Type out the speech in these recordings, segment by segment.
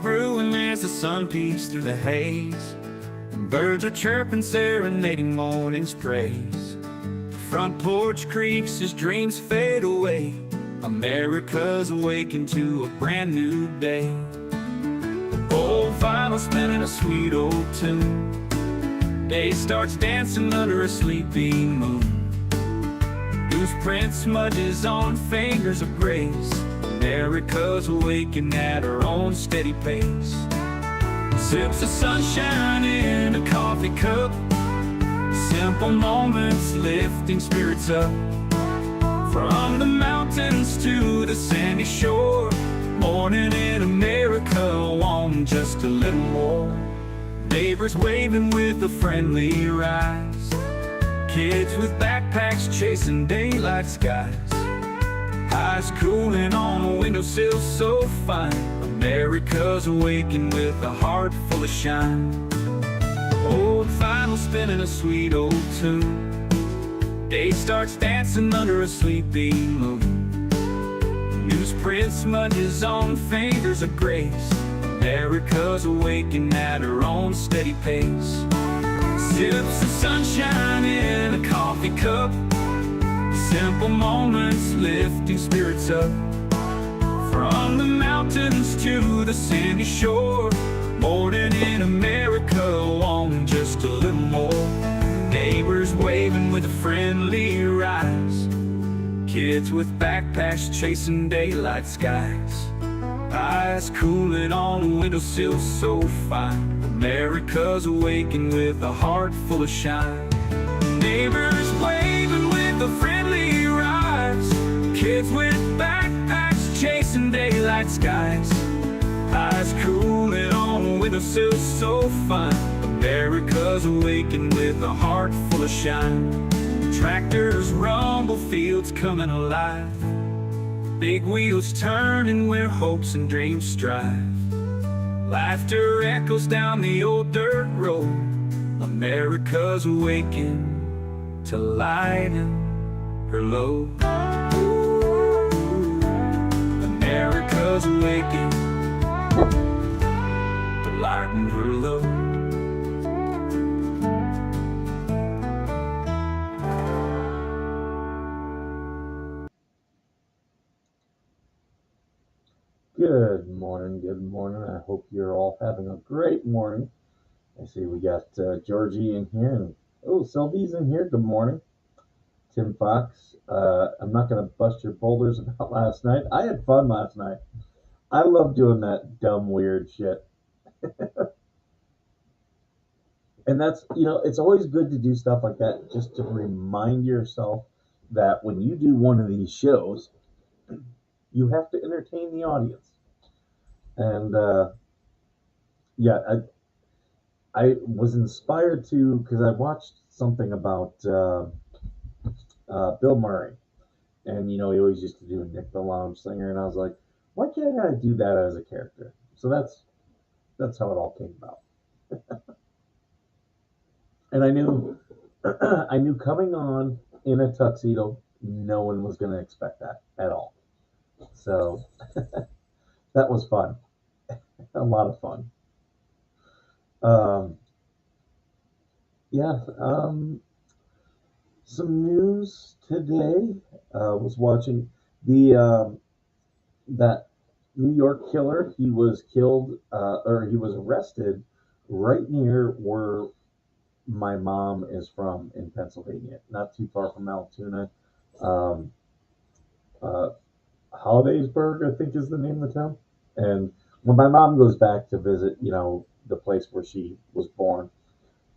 brewing as the sun peeks through the haze. And birds are chirping, serenading morning's praise. Front porch creaks as dreams fade away. America's awakened to a brand new day. Old vinyl spinning a sweet old tune. Day starts dancing under a sleepy moon. Newsprint smudges on fingers of grace. America's awakened at her own steady pace. Sips of sunshine in a coffee cup. Simple moments lifting spirits up. From the mountains to the sandy shore. Morning in America, want just a little more. Neighbors waving with a friendly rise. Kids with backpacks chasing daylight skies. Eyes cooling on a windowsill so fine. America's awakened with a heart full of shine. Old vinyl spinning a sweet old tune. Day starts dancing under a sleepy moon. Newsprint smudges on fingers of grace. America's awakened at her own steady pace. Sips of sunshine in a coffee cup. Simple moments lifting spirits up. From the mountains to the sandy shore. Morning in America, wanting just a little more. Neighbors waving with a friendly rise. Kids with backpacks chasing daylight skies. Eyes cooling on a windowsill so fine. America's awakened with a heart full of shine. Neighbors waving with a friendly rise. Kids with backpacks chasing daylight skies. Eyes cooling on a windowsill so fine. America's awakened with a heart full of shine. Tractors rumble, fields coming alive. Big wheels turning where hopes and dreams strive. Laughter echoes down the old dirt road. America's awakened to lighten her load. America's awakened to lighten her load. Good morning, good morning. I hope you're all having a great morning. I see we got Georgie in here, and Sylvie's in here. Good morning. Tim Fox. I'm not going to bust your boulders about last night. I had fun last night. I love doing that dumb, weird shit. And that's, it's always good to do stuff like that just to remind yourself that when you do one of these shows, you have to entertain the audience. And yeah, I was inspired to because I watched something about Bill Murray, and he always used to do Nick the Lounge Singer, and I was like, why can't I do that as a character? So that's how it all came about. And I knew I knew coming on in a tuxedo, no one was going to expect that at all. So that was fun, a lot of fun. Um, yeah. Some news today. Was watching the that New York killer. He was killed, or he was arrested right near where my mom is from in Pennsylvania, not too far from Altoona. Um, uh, Hollidaysburg, I think, is the name of the town. And when my mom goes back to visit, the place where she was born,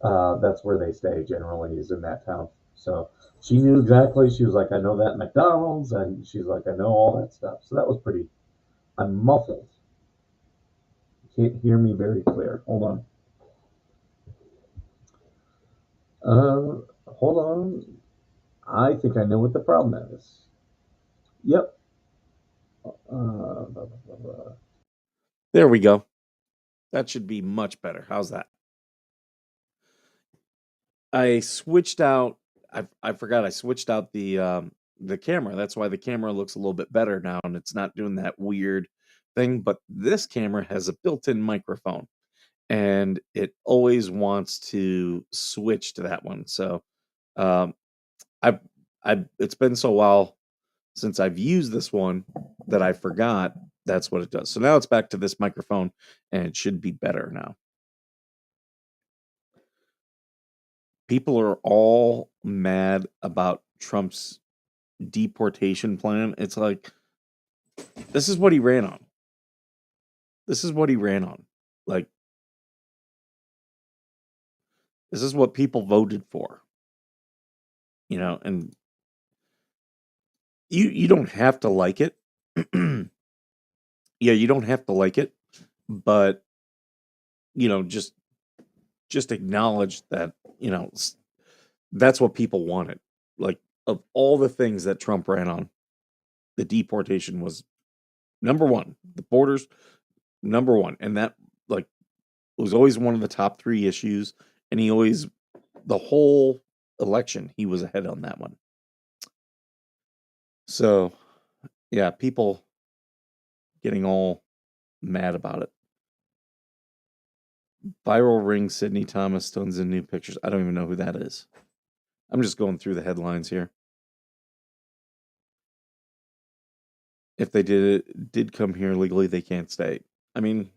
that's where they stay generally, is in that town. So she knew exactly. She was like, I know that McDonald's, and she's like, I know all that stuff. So that was pretty. I'm muffled. You can't hear me very clear. Hold on. Hold on. I think I know what the problem is. Yep. Blah, blah, blah. There we go. That should be much better. How's that? I switched out. I forgot I switched out the camera. That's why the camera looks a little bit better now, and it's not doing that weird thing, but this camera has a built-in microphone, and it always wants to switch to that one. So um, I've it's been so while since I've used this one that I forgot that's what it does. So now it's back to this microphone, and it should be better now. People are all mad about Trump's deportation plan. It's like, this is what he ran on. This is what he ran on. Like, this is what people voted for. And you don't have to like it. Yeah, you don't have to like it, but just acknowledge that, that's what people wanted. Like, of all the things that Trump ran on, the deportation was number one. The borders, number one. And that, like, was always one of the top 3 issues. And the whole election, he was ahead on that one. So, yeah, people getting all mad about it. Viral ring Sydney Thomas stones in new pictures. I don't even know who that is. I'm just going through the headlines here. If they did come here legally, they can't stay. I mean,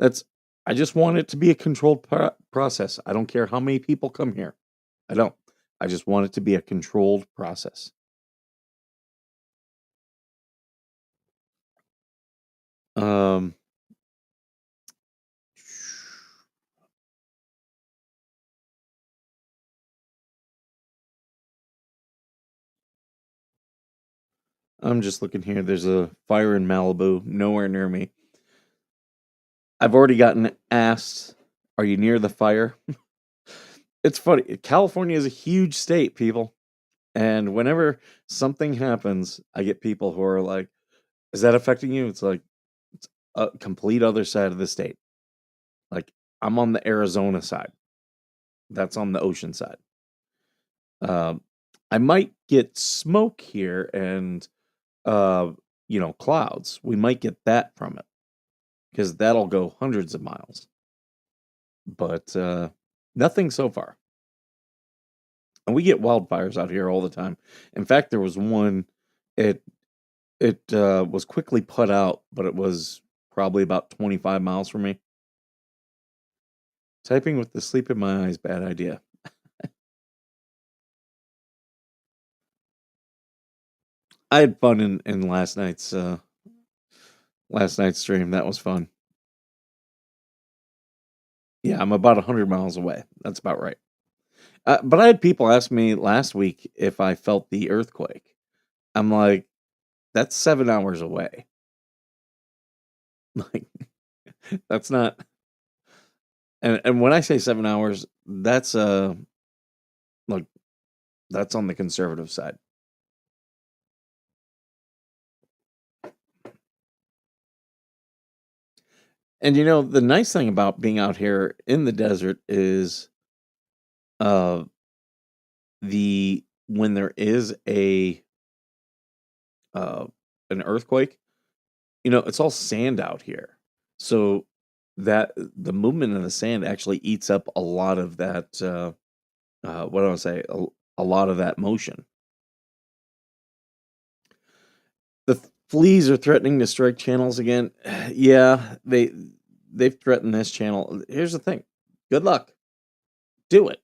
I just want it to be a controlled process. I don't care how many people come here. I don't. I just want it to be a controlled process. Um, I'm just looking here. There's a fire in Malibu, nowhere near me. I've already gotten asked, "Are you near the fire?" It's funny. California is a huge state, people. And whenever something happens, I get people who are like, "Is that affecting you?" It's like, it's a complete other side of the state. Like, I'm on the Arizona side. That's on the ocean side. I might get smoke here and, clouds. We might get that from it because that'll go hundreds of miles. But nothing so far. And we get wildfires out here all the time. In fact, there was one. It was quickly put out, but it was probably about 25 miles from me. Typing with the sleep in my eyes, bad idea. I had fun in last night's stream. That was fun. Yeah, I'm about 100 miles away. That's about right. But I had people ask me last week if I felt the earthquake. I'm like, that's 7 hours away. Like, that's not. And when I say 7 hours, that's like, that's on the conservative side. And the nice thing about being out here in the desert is uh when there is an earthquake, it's all sand out here. So that the movement of the sand actually eats up a lot of that what do I say? A lot of that motion. The fleas are threatening to strike channels again. Yeah, they've threatened this channel. Here's the thing. Good luck. Do it.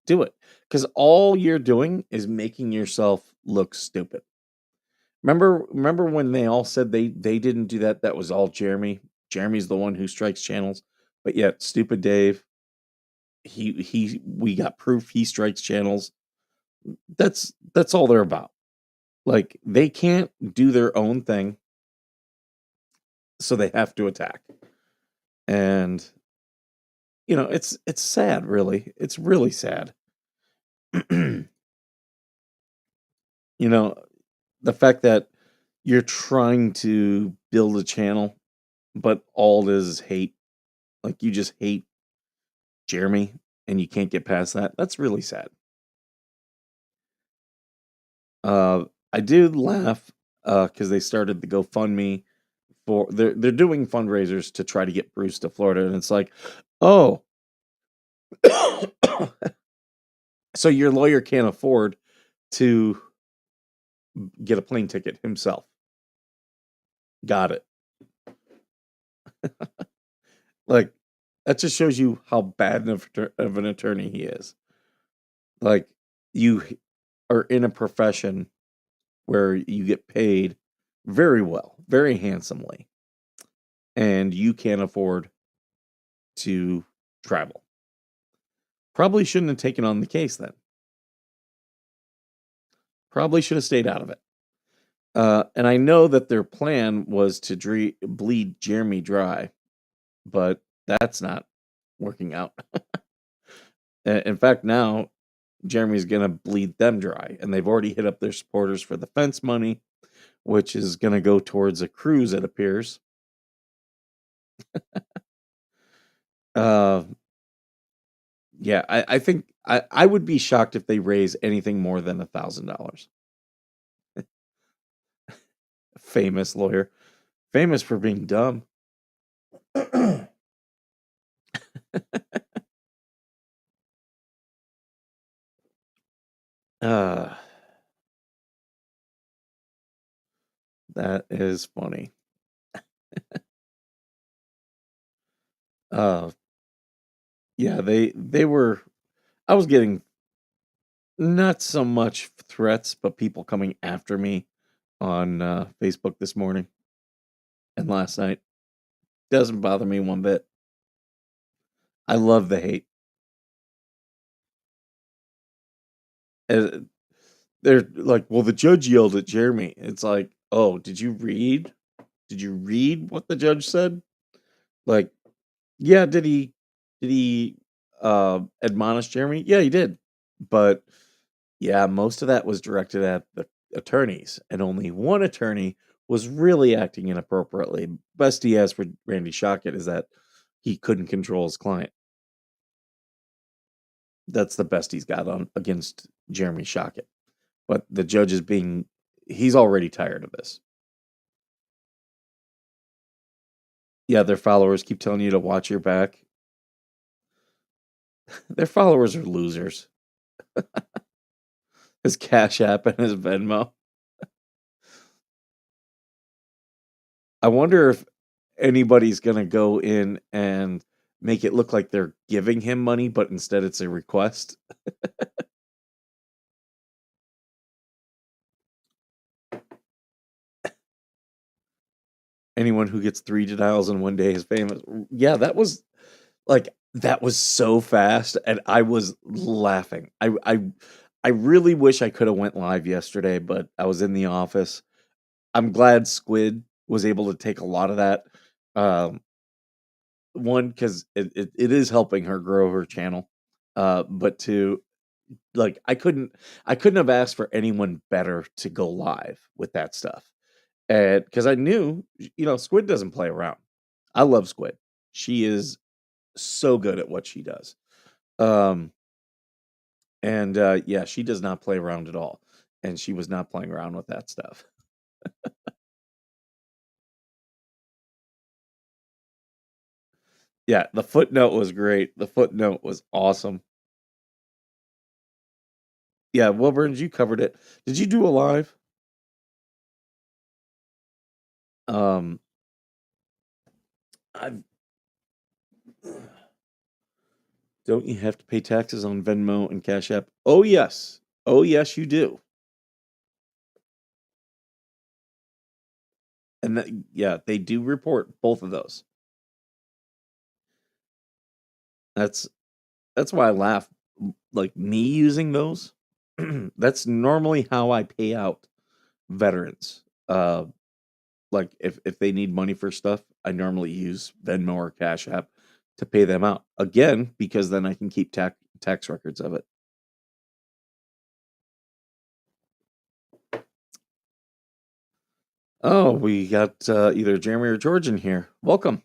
Do it. Because all you're doing is making yourself look stupid. Remember when they all said they didn't do that? That was all Jeremy. Jeremy's the one who strikes channels. But yet, stupid Dave, we got proof he strikes channels. That's all they're about. Like, they can't do their own thing, so they have to attack. And it's sad, really. It's really sad. The fact that you're trying to build a channel, but all it is hate. Like, you just hate Jeremy and you can't get past that. That's really sad. I did laugh because they started the GoFundMe for they're doing fundraisers to try to get Bruce to Florida, and it's like, oh, so your lawyer can't afford to get a plane ticket himself. Got it. Like, that just shows you how bad of an attorney he is. Like, you are in a profession where you get paid very well, very handsomely, and you can't afford to travel. Probably shouldn't have taken on the case then. Probably should have stayed out of it. And I know that their plan was to bleed Jeremy dry, but that's not working out. In fact, now Jeremy's going to bleed them dry, and they've already hit up their supporters for the fence money, which is going to go towards a cruise, it appears. Yeah, I think I would be shocked if they raise anything more than $1,000. Famous lawyer. Famous for being dumb. That is funny. Yeah, they were. I was getting not so much threats, but people coming after me on Facebook this morning and last night. Doesn't bother me one bit. I love the hate. They're like, well, the judge yelled at Jeremy. It's like, oh, did you read? Did you read what the judge said? Like, yeah, did he admonish Jeremy? Yeah, he did. But yeah, most of that was directed at the attorneys, and only one attorney was really acting inappropriately. Best he has for Randy Shockett is that he couldn't control his client. That's the best he's got on against Jeremy Shockett. But the judge is he's already tired of this. Yeah, their followers keep telling you to watch your back. Their followers are losers. His Cash App and his Venmo. I wonder if anybody's going to go in and make it look like they're giving him money, but instead it's a request. Anyone who gets 3 denials in one day is famous. Yeah, that was so fast, and I was laughing. I really wish I could have went live yesterday, but I was in the office. I'm glad Squid was able to take a lot of that. One, because it is helping her grow her channel. But two, like I couldn't have asked for anyone better to go live with that stuff. And because I knew, Squid doesn't play around. I love Squid. She is so good at what she does. And yeah, she does not play around at all. And she was not playing around with that stuff. Yeah, the footnote was great. The footnote was awesome. Yeah, Wilburns, you covered it. Did you do a live? I've Don't you have to pay taxes on Venmo and Cash App? Oh yes. Oh yes, you do. And yeah, they do report both of those. That's why I laugh. Like me using those, that's normally how I pay out veterans. Like if they need money for stuff, I normally use Venmo or Cash App to pay them out. Again, because then I can keep tax records of it. Oh, we got either Jeremy or George in here. Welcome.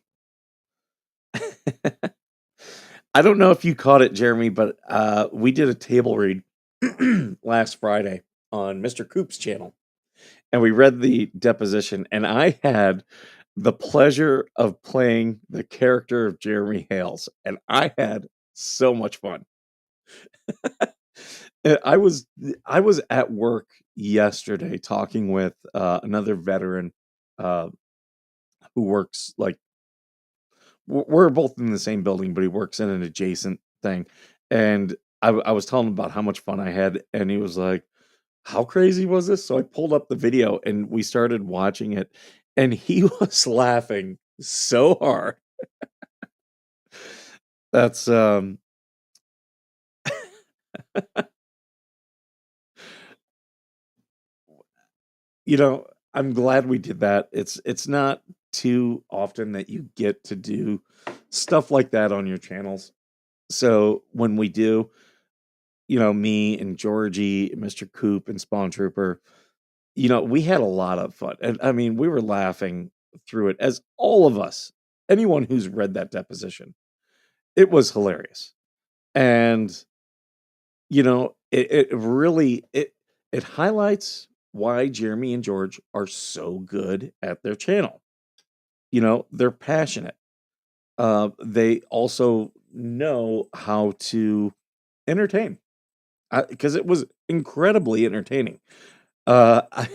I don't know if you caught it, Jeremy, but we did a table read last Friday on Mr. Coop's channel. and we read the deposition, and I had the pleasure of playing the character of Jeremy Hales, and I had so much fun. I was at work yesterday talking with another veteran uh, who works like we're both in the same building, but he works in an adjacent thing. And I was telling him about how much fun I had, and he was like, "How crazy was this?" So I pulled up the video and we started watching it, and he was laughing so hard. That's you know, I'm glad we did that. It's not too often that you get to do stuff like that on your channels. So when we do, me and Georgie, Mr. Coop, and Spawn Trooper, we had a lot of fun. And I mean, we were laughing through it as all of us, anyone who's read that deposition, it was hilarious. And, it really it highlights why Jeremy and George are so good at their channel. They're passionate. They also know how to entertain because it was incredibly entertaining. I,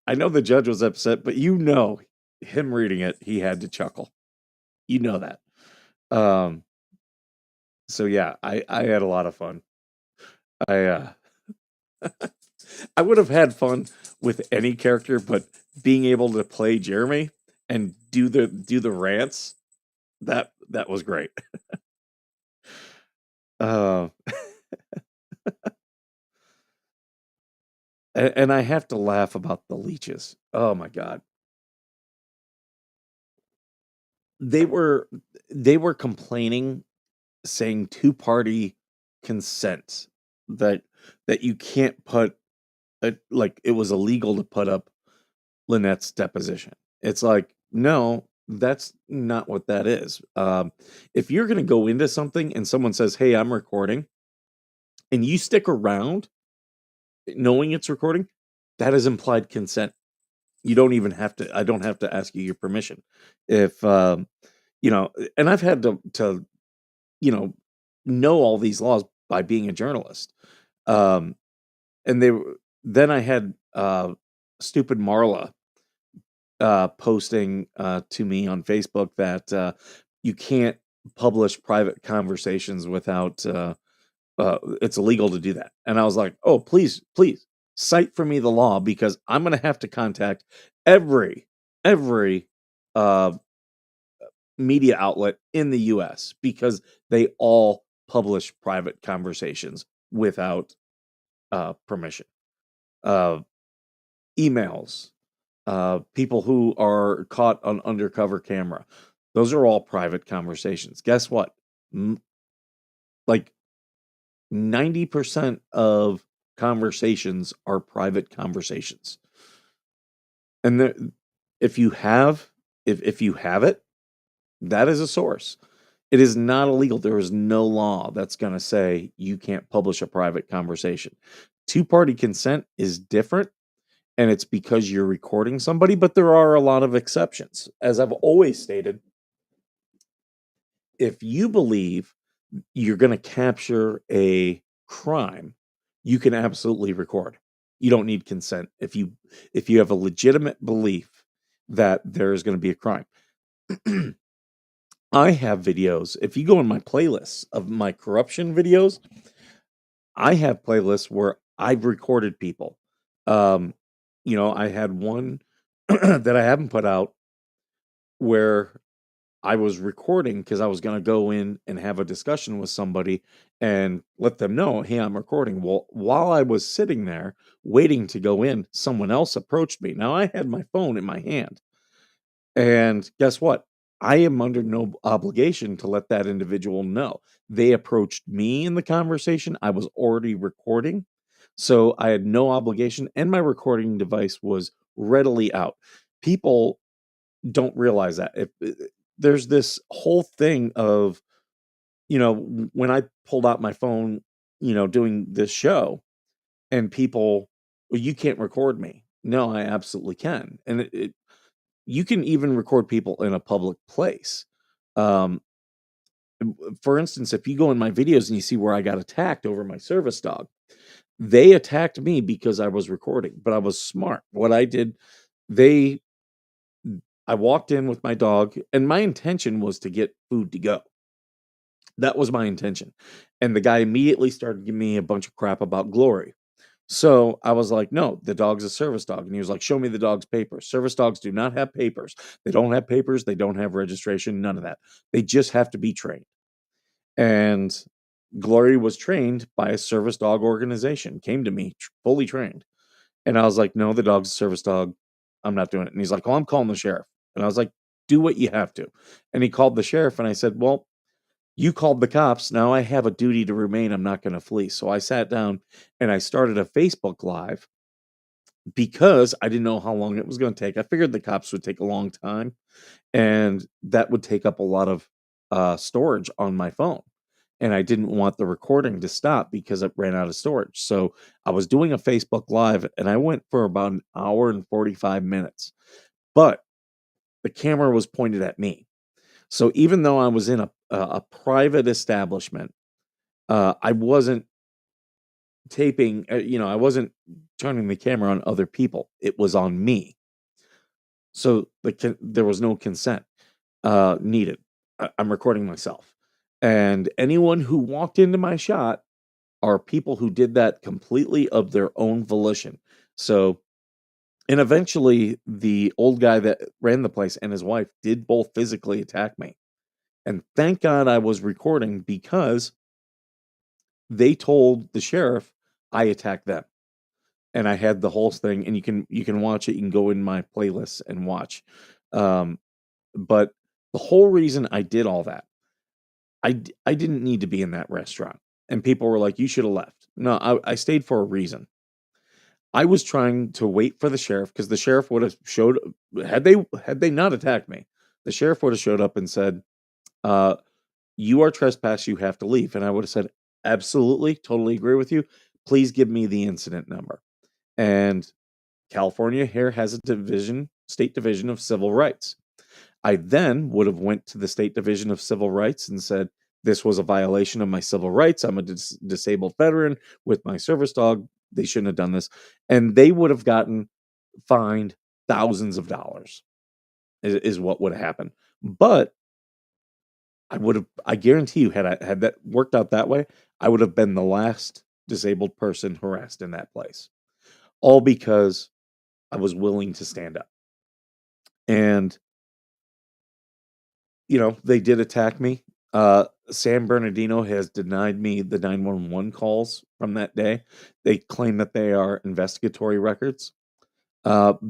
I know the judge was upset, but him reading it, he had to chuckle. You know that. Um, so yeah, I had a lot of fun. I I would have had fun with any character, but being able to play Jeremy and do the rants, that was great. Uh, and I have to laugh about the leeches. Oh my god. They were they were complaining, saying two-party consent, that you can't put like it was illegal to put up Lynette's deposition. It's like, no, that's not what that is. If you're going to go into something and someone says, "Hey, I'm recording," and you stick around knowing it's recording, that is implied consent. You don't even have to. I don't have to ask you your permission. If and I've had to you know know all these laws by being a journalist. Um, and then I had stupid Marla posting to me on Facebook that you can't publish private conversations without it's illegal to do that. And I was like, oh, please cite for me the law because I'm going to have to contact every uh, media outlet in the US because they all publish private conversations without permission. Uh, Emails, people who are caught on undercover camera. Those are all private conversations. Guess what? Like 90% of conversations are private conversations. And if you have if you have it, that is a source. It is not illegal. There is no law that's going to say you can't publish a private conversation. Two-party consent is different, and it's because you're recording somebody, but there are a lot of exceptions. As I've always stated, if you believe you're going to capture a crime, you can absolutely record. You don't need consent if you have a legitimate belief that there is going to be a crime. I have videos. If you go in my playlists of my corruption videos, I have playlists where I've recorded people. Um, I had one that I haven't put out where I was recording because I was going to go in and have a discussion with somebody and let them know, hey, I'm recording. Well, while I was sitting there waiting to go in, someone else approached me. Now I had my phone in my hand. And guess what? I am under no obligation to let that individual know. They approached me in the conversation. I was already recording. So I had no obligation, and my recording device was readily out. People don't realize that. There's this whole thing of, when I pulled out my phone, doing this show, and people well, you can't record me. No, I absolutely can. And you can even record people in a public place. Um, for instance, if you go in my videos and you see where I got attacked over my service dog, they attacked me because I was recording, but I was smart. What I did, they, I walked in with my dog, and my intention was to get food to go. That was my intention. And the guy immediately started giving me a bunch of crap about Glory. So I was like, no, the dog's a service dog. And he was like, show me the dog's papers. Service dogs do not have papers. They don't have papers. They don't have registration, none of that. They just have to be trained. And Glory was trained by a service dog organization, came to me fully trained. And I was like, no, the dog's a service dog. I'm not doing it. And he's like, oh, I'm calling the sheriff. And I was like, do what you have to. And he called the sheriff. And I said, well, you called the cops. Now I have a duty to remain. I'm not going to flee. So I sat down and I started a Facebook Live because I didn't know how long it was going to take. I figured the cops would take a long time and that would take up a lot of storage on my phone. And I didn't want the recording to stop because it ran out of storage. So I was doing a Facebook Live and I went for about an hour and 45 minutes. But the camera was pointed at me. So even though I was in a private establishment, I wasn't taping, I wasn't turning the camera on other people. It was on me. So there was no consent needed. I'm recording myself. And anyone who walked into my shot are people who did that completely of their own volition. So, and eventually the old guy that ran the place and his wife did both physically attack me. And thank God I was recording because they told the sheriff I attacked them. And I had the whole thing, and you can watch it. You can go in my playlist and watch. Um, but the whole reason I did all that, I didn't need to be in that restaurant. And people were like, "You should have left." No, I stayed for a reason. I was trying to wait for the sheriff because the sheriff would have showed had they not attacked me, the sheriff would have showed up and said, uh, "You are trespass. You have to leave." And I would have said, "Absolutely, totally agree with you. Please give me the incident number." And California here has a state division of civil rights. I then would have went to the state division of civil rights and said, this was a violation of my civil rights. I'm a disabled veteran with my service dog. They shouldn't have done this. And they would have gotten fined thousands of dollars is what would happen. But I guarantee you, had that worked out that way, I would have been the last disabled person harassed in that place. All because I was willing to stand up. And they did attack me. San Bernardino has denied me the 911 calls from that day. They claim that they are investigatory records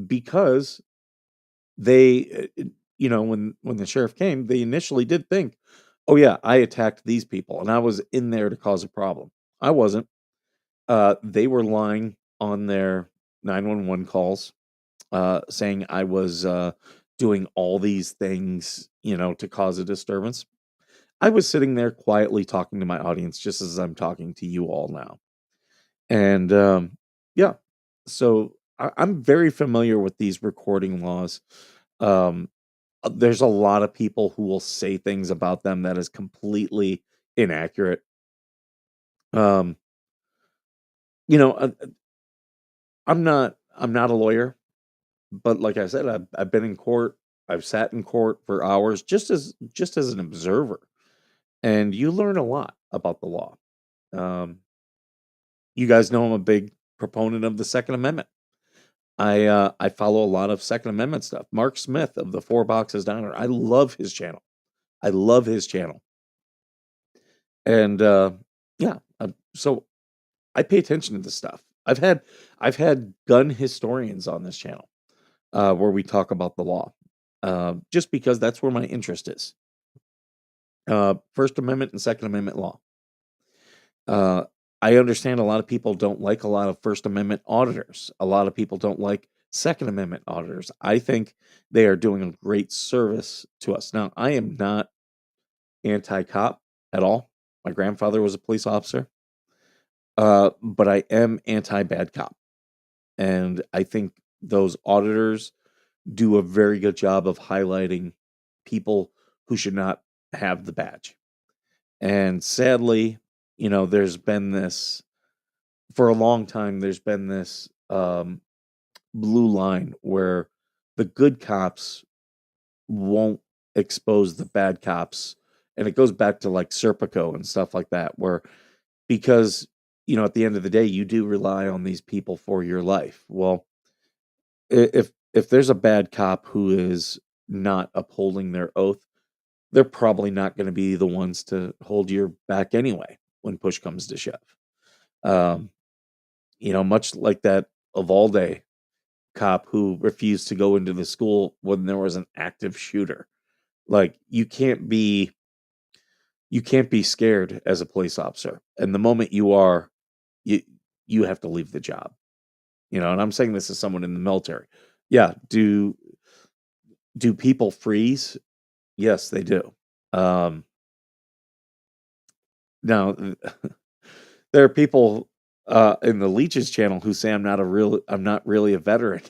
because when the sheriff came, they initially did think, oh, yeah, I attacked these people and I was in there to cause a problem. I wasn't. They were lying on their 911 calls, saying I was doing all these things, to cause a disturbance. I was sitting there quietly talking to my audience just as I'm talking to you all now. And yeah, so I'm very familiar with these recording laws. Um, there's a lot of people who will say things about them that is completely inaccurate. Um, you know, uh, I'm not a lawyer, but like I said, I've been in court. I've sat in court for hours just as an observer, and you learn a lot about the law. Um, you guys know I'm a big proponent of the Second Amendment. I follow a lot of Second Amendment stuff. Mark Smith of the Four Boxes Diner. I love his channel. I love his channel. And yeah, so I pay attention to this stuff. I've had gun historians on this channel where we talk about the law, just because that's where my interest is. First Amendment and Second Amendment law. Uh, I understand a lot of people don't like a lot of First Amendment auditors. A lot of people don't like Second Amendment auditors. I think they are doing a great service to us. Now, I am not anti-cop at all. My grandfather was a police officer, but I am anti-bad cop. And I think those auditors do a very good job of highlighting people who should not have the badge. And sadly, there's been this for a long time, there's been this blue line where the good cops won't expose the bad cops. And it goes back to like Serpico and stuff like that, where because, at the end of the day, you do rely on these people for your life. Well, if there's a bad cop who is not upholding their oath, they're probably not going to be the ones to hold your back anyway when push comes to shove. Um, much like that Uvalde cop who refused to go into the school when there was an active shooter. Like you can't be scared as a police officer. And the moment you are, you you have to leave the job. And I'm saying this as someone in the military. Yeah, do people freeze? Yes, they do. Um Now there are people in the Leeches channel who say I'm not really a veteran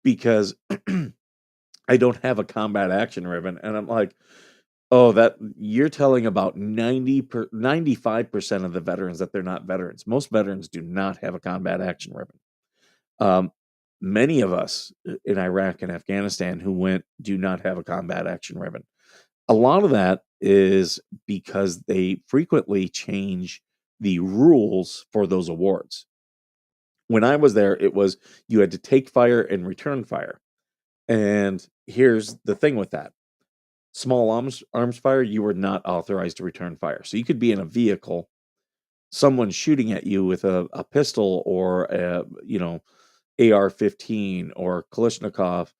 because I don't have a combat action ribbon. And I'm like, oh, that you're telling about 95% of the veterans that they're not veterans. Most veterans do not have a combat action ribbon. Um, Many of us in Iraq and Afghanistan who went do not have a combat action ribbon. A lot of that is because they frequently change the rules for those awards. When I was there, it was you had to take fire and return fire. And here's the thing with that. Small arms fire, you were not authorized to return fire. So you could be in a vehicle, someone shooting at you with a pistol or a, AR-15 or Kalashnikov,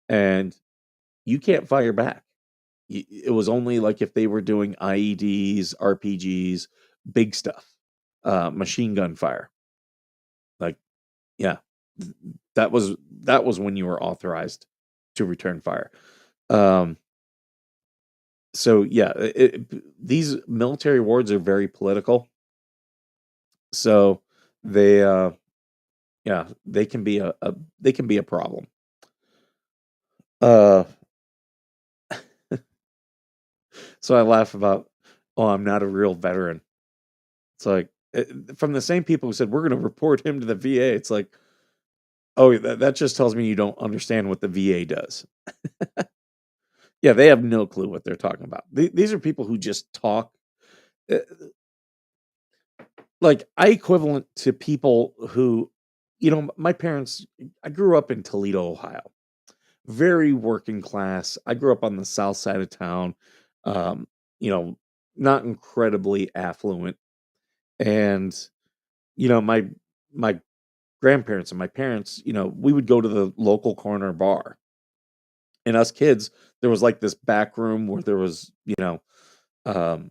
and you can't fire back. It was only like if they were doing IEDs, RPGs, big stuff, machine gun fire. Like, yeah, that was when you were authorized to return fire. So yeah, these military awards are very political. So they, yeah, they can be a problem. Uh, so I laugh about, oh, I'm not a real veteran. It's like from the same people who said we're going to report him to the VA. It's like, oh, that just tells me you don't understand what the VA does. Yeah, they have no clue what they're talking about. These are people who just talk. uh, Like I equivalent to people who, my parents. I grew up in Toledo, Ohio, very working class. I grew up on the south side of town. Um, you know, not incredibly affluent, and my grandparents and my parents, we would go to the local corner bar. And us kids, there was like this back room where there was, um,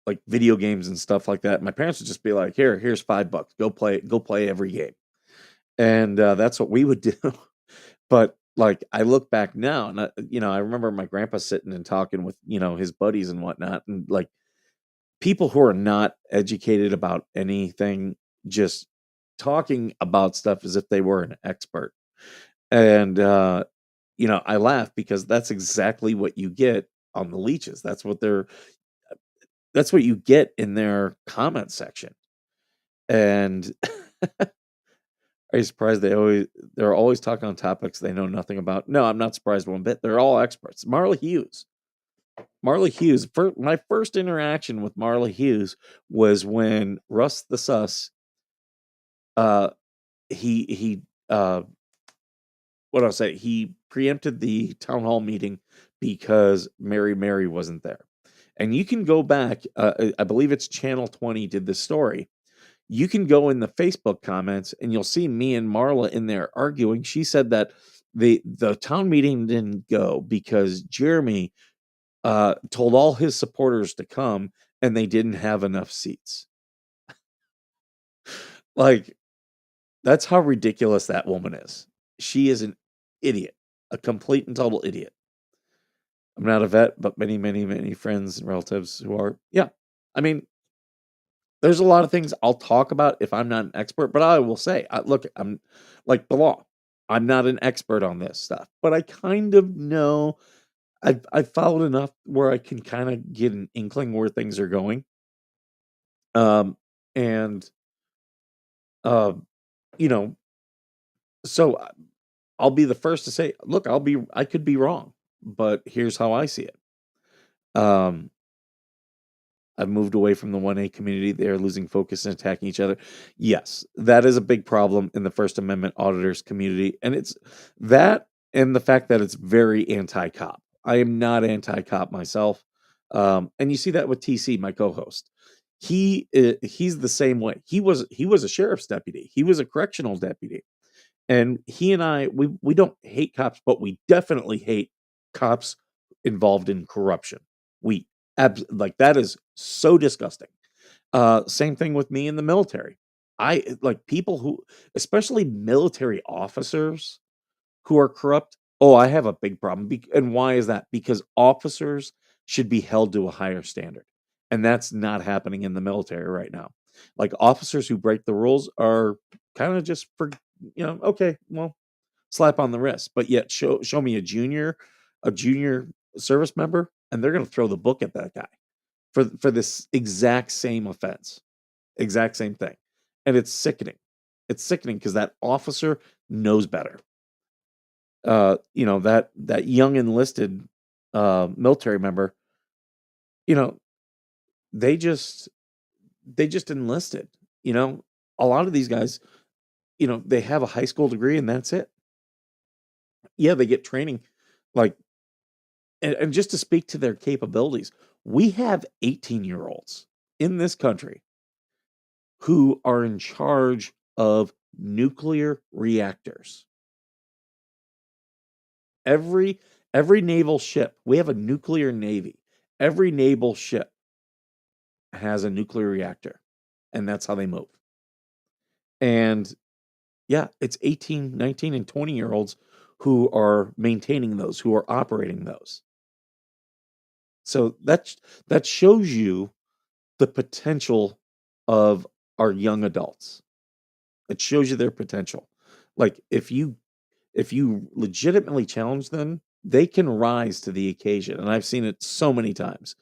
like video games and stuff like that. My parents would just be like, here's $5. Go play every game. And that's what we would do. But like I look back now and I remember my grandpa sitting and talking with, his buddies and whatnot. And like people who are not educated about anything, just talking about stuff as if they were an expert. And I laugh because that's exactly what you get on the leeches. That's what you get in their comment section. And are you surprised they're always talking on topics they know nothing about? No, I'm not surprised one bit. They're all experts. Marla Hughes. My first interaction with Marla Hughes was when Russ the Sus, uh, he what I'll say, he preempted the town hall meeting because Mary wasn't there. And you can go back, I believe it's Channel 20 did this story. You can go in the Facebook comments and you'll see me and Marla in there arguing. She said that the town meeting didn't go because Jeremy told all his supporters to come and they didn't have enough seats. Like, that's how ridiculous that woman is. She is an idiot, a complete and total idiot. I'm not a vet, but many, many, many friends and relatives who are. Yeah. I mean, There's a lot of things I'll talk about if I'm not an expert, but I will say, look, I'm like the law. I'm not an expert on this stuff, but I kind of know. I've followed enough where I can kind of get an inkling where things are going. Um, and uh, you know, so I'll be the first to say, look, I could be wrong, but here's how I see it. Um, I've moved away from the 1A community. They're losing focus and attacking each other. Yes, that is a big problem in the First Amendment auditors community. And it's that and the fact that it's very anti-cop. I am not anti-cop myself. And you see that with TC, my co-host. He's the same way. He was a sheriff's deputy. He was a correctional deputy. And he and I, we don't hate cops, but we definitely hate cops involved in corruption. We like that is so disgusting. Same thing with me in the military. I like people who, especially military officers who are corrupt. Oh, I have a big problem. And why is that? Because officers should be held to a higher standard. And that's not happening in the military right now. Like officers who break the rules are kind of just okay, well, slap on the wrist. But yet show me a junior service member, and they're gonna throw the book at that guy for this exact same offense. Exact same thing. And it's sickening. It's sickening because that officer knows better. That young enlisted military member, you know, they just enlisted. A lot of these guys, they have a high school degree and that's it. Yeah, they get training, like, and just to speak to their capabilities, we have 18-year-olds in this country who are in charge of nuclear reactors. Every naval ship, we have a nuclear navy. Every naval ship has a nuclear reactor, and that's how they move. And yeah, it's 18, 19, and 20-year-olds who are maintaining those, who are operating those. So that shows you the potential of our young adults. It shows you their potential. Like if you legitimately challenge them, they can rise to the occasion. And I've seen it so many times.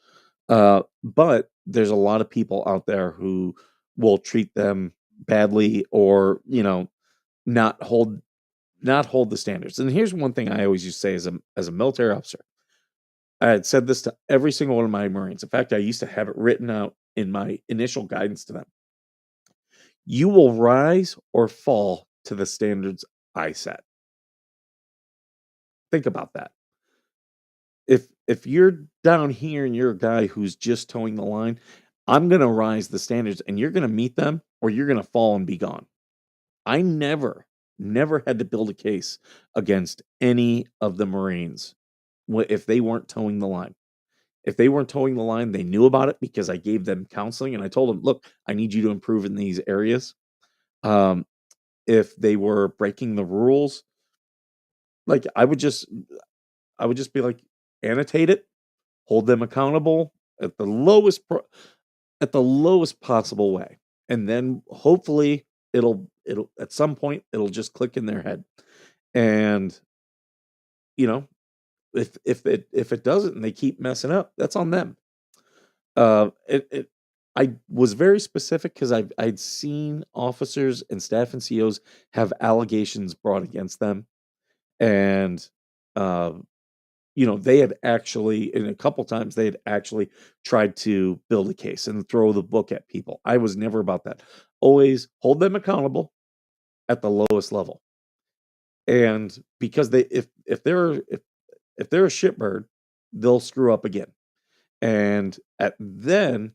But there's a lot of people out there who will treat them badly or, not hold the standards. And here's one thing I always used to say as a military officer. I had said this to every single one of my Marines. In fact, I used to have it written out in my initial guidance to them. You will rise or fall to the standards I set. Think about that. If you're down here and you're a guy who's just towing the line, I'm going to rise the standards and you're going to meet them or you're going to fall and be gone. I never had to build a case against any of the Marines if they weren't towing the line. If they weren't towing the line, they knew about it because I gave them counseling and I told them, look, I need you to improve in these areas. If they were breaking the rules, like I would just be like, annotate it, hold them accountable at the lowest possible way, and then hopefully it'll at some point it'll just click in their head. And if it doesn't and they keep messing up, that's on them. I was very specific because I'd seen officers and staff and COs have allegations brought against them, and they had actually, and a couple times they had actually tried to build a case and throw the book at people. I was never about that. Always hold them accountable at the lowest level. And because if they're a shitbird, they'll screw up again. And then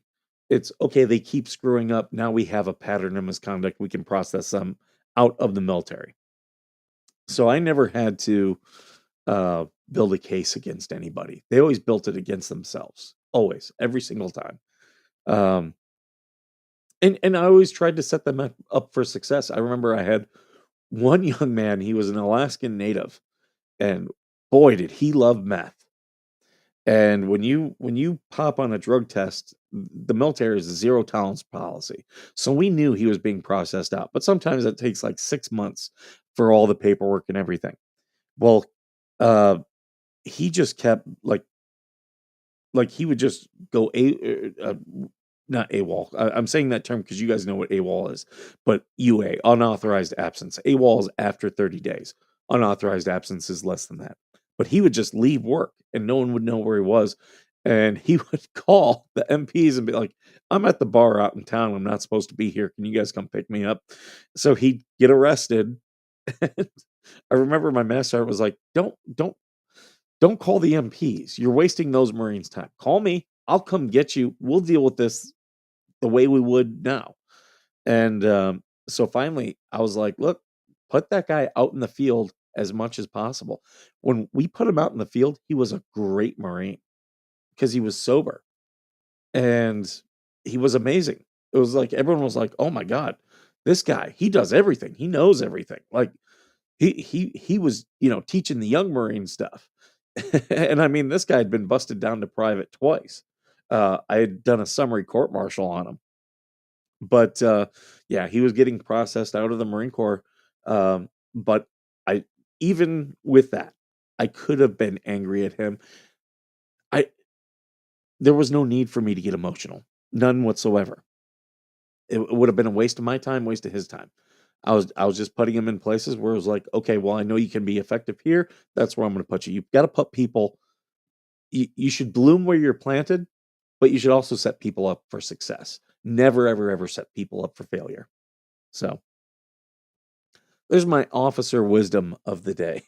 it's okay, they keep screwing up. Now we have a pattern of misconduct. We can process them out of the military. So I never had to build a case against anybody. They always built it against themselves. Always, every single time. And I always tried to set them up for success. I remember I had one young man, he was an Alaskan native, and boy, did he love meth. And when you pop on a drug test the military is a zero tolerance policy. So we knew he was being processed out, but sometimes it takes like 6 months for all the paperwork and everything. Well, uh, he just kept like he would just go not AWOL. I'm saying that term because you guys know what AWOL is, but UA, unauthorized absence. AWOL is after 30 days. Unauthorized absence is less than that. But he would just leave work and no one would know where he was. And he would call the MPs and be like, I'm at the bar out in town. I'm not supposed to be here. Can you guys come pick me up? So he'd get arrested. And I remember my master sergeant was like, don't call the MPs. You're wasting those Marines' time. Call me. I'll come get you. We'll deal with this the way we would now. And so finally, I was like, look, put that guy out in the field as much as possible. When we put him out in the field, he was a great Marine because he was sober and he was amazing. It was like everyone was like, oh my God, this guy, he does everything. He knows everything. Like he was, teaching the young Marine stuff. And I mean, this guy had been busted down to private twice. I had done a summary court martial on him. But yeah, he was getting processed out of the Marine Corps. But I even with that, I could have been angry at him. I There was no need for me to get emotional. None whatsoever. It would have been a waste of my time, waste of his time. I was just putting him in places where it was like, okay, well, I know you can be effective here. That's where I'm going to put you. You've got to put people. You should bloom where you're planted, but you should also set people up for success. Never, ever, ever set people up for failure. So there's my officer wisdom of the day.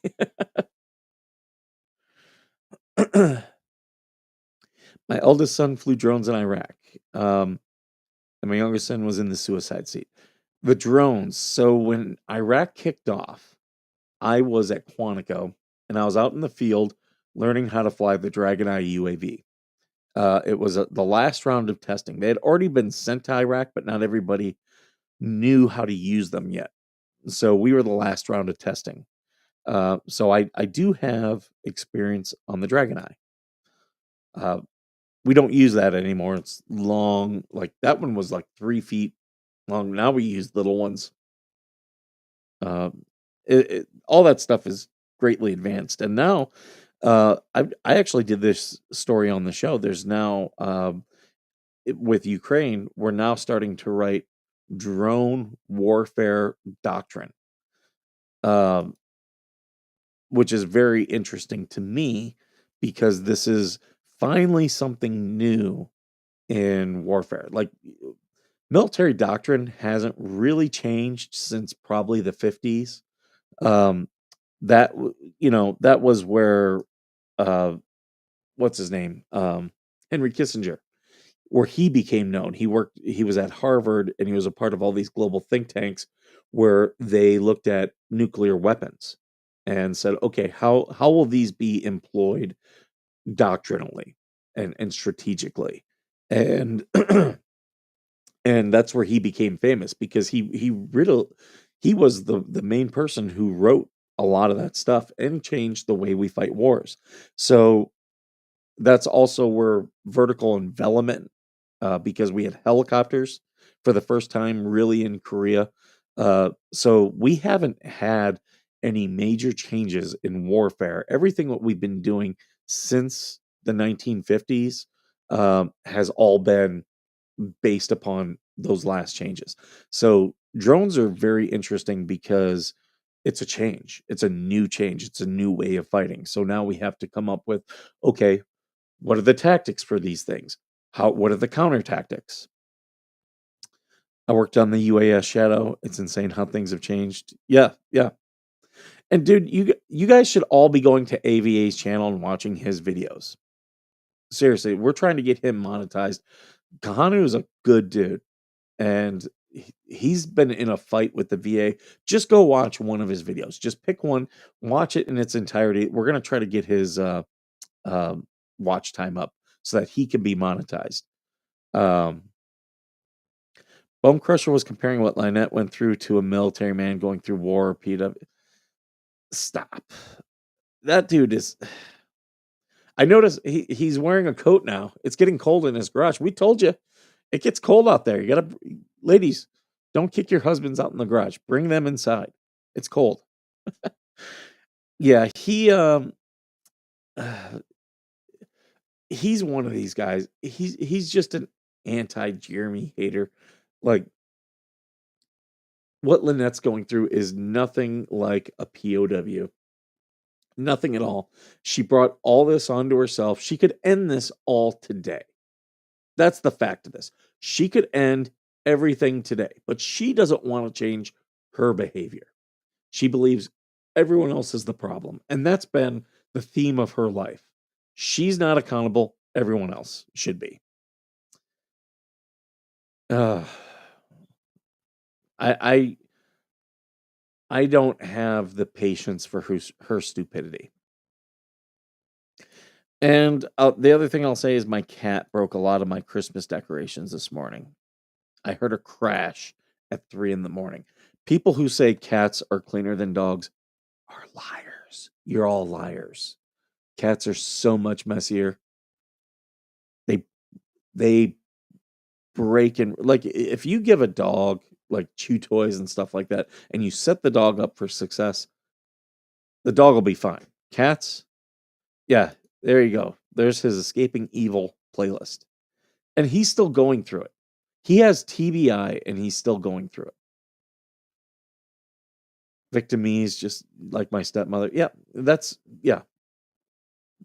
My eldest son flew drones in Iraq, and my youngest son was in the suicide seat. The drones. So when Iraq kicked off, I was at Quantico, and I was out in the field learning how to fly the Dragon Eye UAV. It was the last round of testing. They had already been sent to Iraq, but not everybody knew how to use them yet. So we were the last round of testing. So I do have experience on the Dragon Eye. We don't use that anymore. It's long, like that one was like 3 feet long. Now we use little ones. All that stuff is greatly advanced, and now I actually did this story on the show. There's now with Ukraine, we're now starting to write drone warfare doctrine. Um, which is very interesting to me because this is finally something new in warfare. Like military doctrine hasn't really changed since probably the 50s. That was where what's his name? Henry Kissinger, where he became known. He was at Harvard and he was a part of all these global think tanks where they looked at nuclear weapons and said, okay, how will these be employed doctrinally and strategically? And and that's where he became famous because he was the main person who wrote a lot of that stuff and changed the way we fight wars. So that's also where vertical envelopment, because we had helicopters for the first time really in Korea. So we haven't had any major changes in warfare. Everything that we've been doing since the 1950s has all been based upon those last changes. So drones are very interesting because it's a change. It's a new change. It's a new way of fighting. So now we have to come up with, okay, what are the tactics for these things? What are the counter tactics? I worked on the UAS Shadow. It's insane how things have changed. Yeah, yeah. And dude, you guys should all be going to AVA's channel and watching his videos. Seriously, we're trying to get him monetized. Kahanu is a good dude, and he's been in a fight with the VA. Just go watch one of his videos. Just pick one, watch it in its entirety. We're gonna try to get his watch time up so that he can be monetized. Bone Crusher was comparing what Lynette went through to a military man going through war or PW. Stop. That dude is. I noticed he's wearing a coat now. It's getting cold in his garage. We told you it gets cold out there. You gotta, ladies, don't kick your husbands out in the garage. Bring them inside. It's cold. Yeah, uh, he's one of these guys. He's just an anti-Jeremy hater. Like what Lynette's going through is nothing like a POW. Nothing at all. She brought all this onto herself. She could end this all today. That's the fact of this. She could end everything today, but she doesn't want to change her behavior. She believes everyone else is the problem. And that's been the theme of her life. She's not accountable. Everyone else should be. Uh, I I don't have the patience for her stupidity. And the other thing I'll say is my cat broke a lot of my Christmas decorations this morning. I heard a crash at 3 in the morning. People who say cats are cleaner than dogs are liars. You're all liars. Cats are so much messier. They they break in, like if you give a dog like chew toys and stuff like that and you set the dog up for success, the dog will be fine. Cats, yeah, there you go. There's his escaping evil playlist. And he's still going through it. He has TBI and he's still going through it. Victimese, just like my stepmother. Yeah, yeah.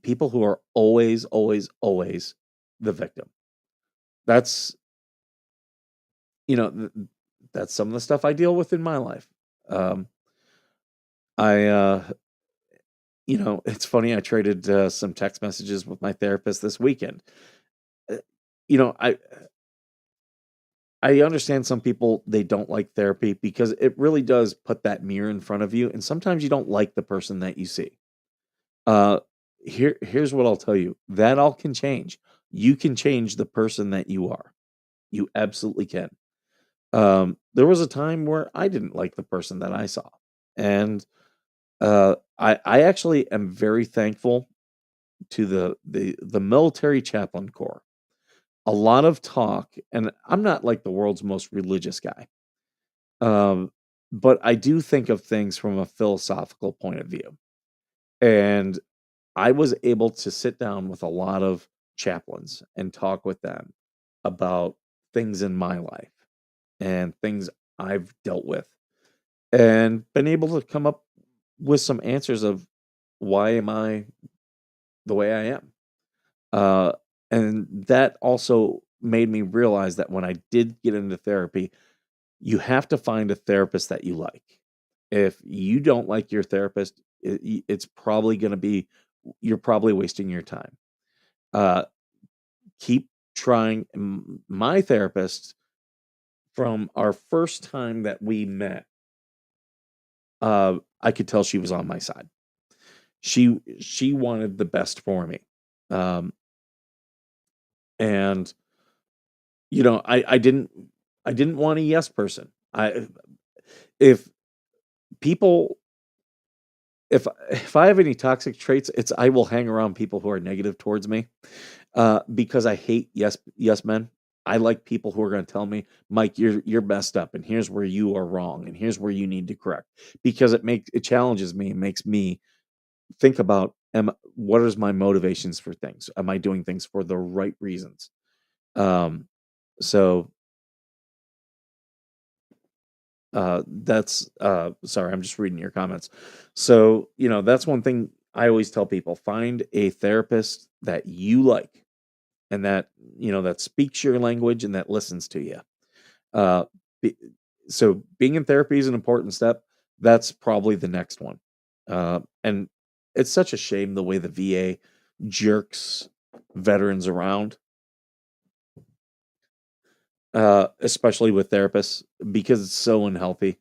People who are always, always, always the victim. That's, that's some of the stuff I deal with in my life. Um, I, it's funny. I traded some text messages with my therapist this weekend. Uh, You know, I understand some people, they don't like therapy because it really does put that mirror in front of you, and sometimes you don't like the person that you see. Uh, here's what I'll tell you. That all can change. You can change the person that you are. You absolutely can. There was a time where I didn't like the person that I saw, and I actually am very thankful to the military chaplain corps. A lot of talk, and I'm not like the world's most religious guy. Um, but I do think of things from a philosophical point of view. And I was able to sit down with a lot of chaplains and talk with them about things in my life and things I've dealt with and been able to come up with some answers of why am I the way I am. Uh, and that also made me realize that when I did get into therapy, you have to find a therapist that you like. If you don't like your therapist, it's probably going to be, you're probably wasting your time. Uh, keep trying. My therapist, from our first time that we met, I could tell she was on my side. She wanted the best for me. Um, and I didn't want a yes person. If people if I have any toxic traits, it's I will hang around people who are negative towards me, because I hate yes men. I like people who are going to tell me, Mike, you're messed up, and here's where you are wrong, and here's where you need to correct, because it challenges me and makes me think about what is my motivations for things? Am I doing things for the right reasons? Um, so that's sorry, I'm just reading your comments. So, that's one thing I always tell people, find a therapist that you like and that speaks your language and that listens to you. Uh be, so being in therapy is an important step. That's probably the next one. And it's such a shame the way the VA jerks veterans around, especially with therapists, because it's so unhealthy.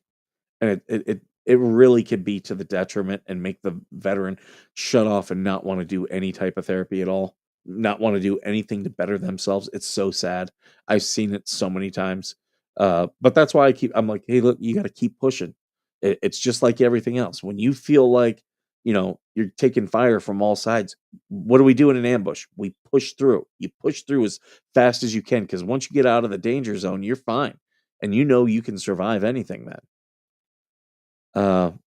And it really could be to the detriment and make the veteran shut off and not want to do any type of therapy at all, not want to do anything to better themselves. It's so sad. I've seen it so many times. But that's why I'm like, hey, look, you got to keep pushing. It's just like everything else. When you feel like you're taking fire from all sides. What do we do in an ambush? We push through. You push through as fast as you can, because once you get out of the danger zone, you're fine. And you can survive anything then.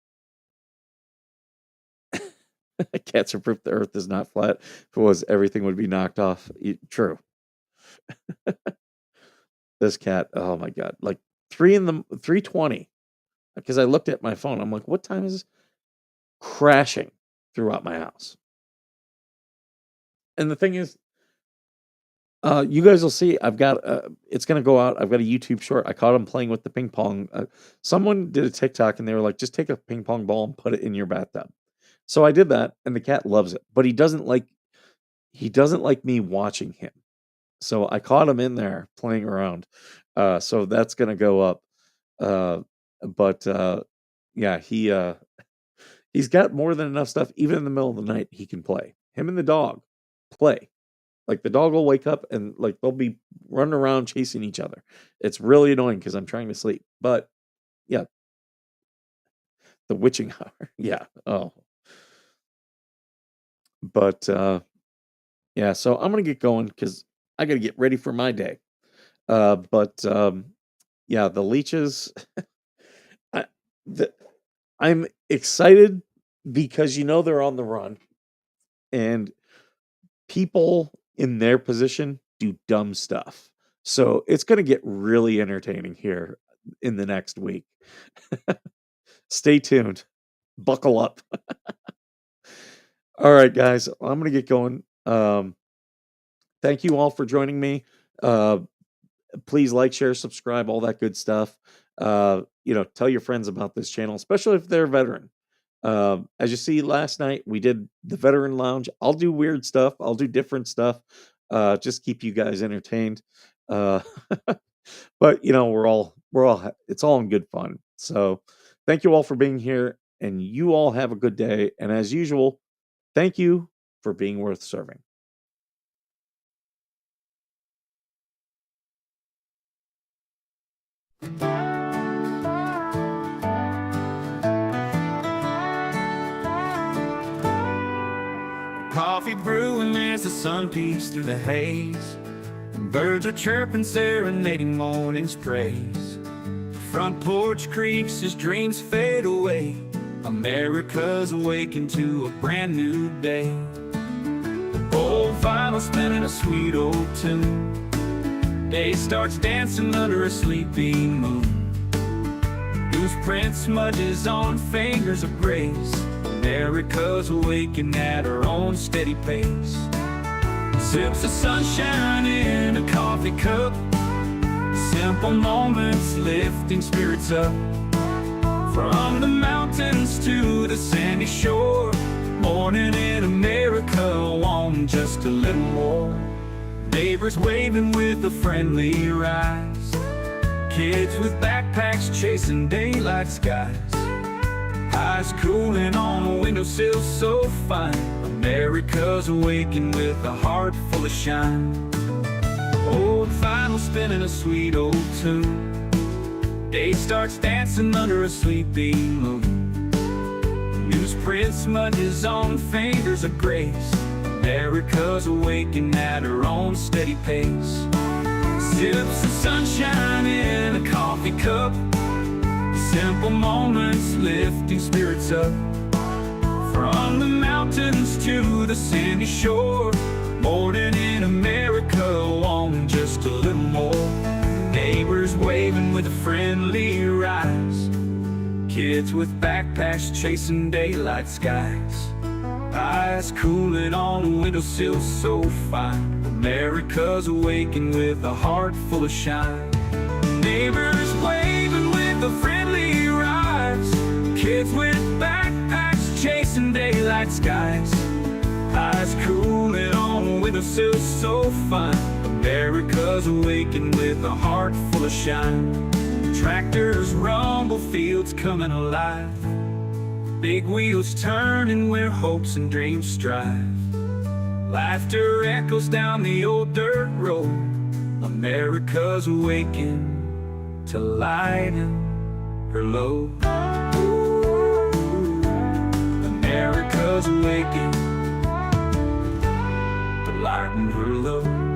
Cats are proof the earth is not flat. If it was, everything would be knocked off. True. This cat, oh my God, like 3:20. Because I looked at my phone. I'm like, what time is this? Crashing throughout my house. And the thing is, you guys will see, I've got, it's going to go out. I've got a YouTube short. I caught him playing with the ping pong. Someone did a TikTok and they were like, just take a ping pong ball and put it in your bathtub. So I did that, and the cat loves it, but he doesn't like me watching him. So I caught him in there playing around. So that's going to go up. Yeah, he's got more than enough stuff. Even in the middle of the night, he can play. Him and the dog play. Like, the dog will wake up and like they'll be running around chasing each other. It's really annoying because I'm trying to sleep. But yeah, the witching hour. Yeah. Oh. But yeah, so I'm gonna get going because I gotta get ready for my day. Yeah, the leeches. I'm excited because they're on the run, and people in their position do dumb stuff. So it's gonna get really entertaining here in the next week. Stay tuned. Buckle up. All right, guys, I'm gonna get going. Thank you all for joining me. Please like, share, subscribe, all that good stuff. Tell your friends about this channel, especially if they're a veteran. As you see, last night we did the veteran lounge. I'll do weird stuff. I'll do different stuff. Just keep you guys entertained. But it's all in good fun. So thank you all for being here, and you all have a good day. And as usual, thank you for being worth serving. Coffee brewing as the sun peeks through the haze. Birds are chirping, serenading morning's praise. Front porch creaks as dreams fade away. America's awakened to a brand new day. Old vinyl spinning a sweet old tune. Day starts dancing under a sleeping moon. Loose print smudges on fingers of grace. America's awakening at her own steady pace. Sips of sunshine in a coffee cup. Simple moments lifting spirits up. From the mountains to the sandy shore. Morning in America, want just a little more. Neighbors waving with a friendly rise. Kids with backpacks chasing daylight skies. Eyes cooling on a windowsill so fine. America's awakened with a heart full of shine. Old vinyl spinning a sweet old tune. Day starts dancing under a sleeping moon. Newsprint smudges on fingers of grace. America's awakened at her own steady pace. Sips of sunshine in a coffee cup. Simple moments lifting spirits up. From the mountains to the sandy shore. Morning in America, wanting just a little more. Neighbors waving with a friendly rise. Kids with backpacks chasing daylight skies. Eyes cooling on a windowsill so fine. America's awakened with a heart full of shine. Neighbors waving with a friendly rise. Kids with backpacks chasing daylight skies. Eyes cooling on a windowsill so fine. America's awakened with a heart full of shine. Tractors rumble, fields coming alive. Big wheels turning where hopes and dreams strive. Laughter echoes down the old dirt road. America's awakened to lighten her load. America's awakening, the light in her low.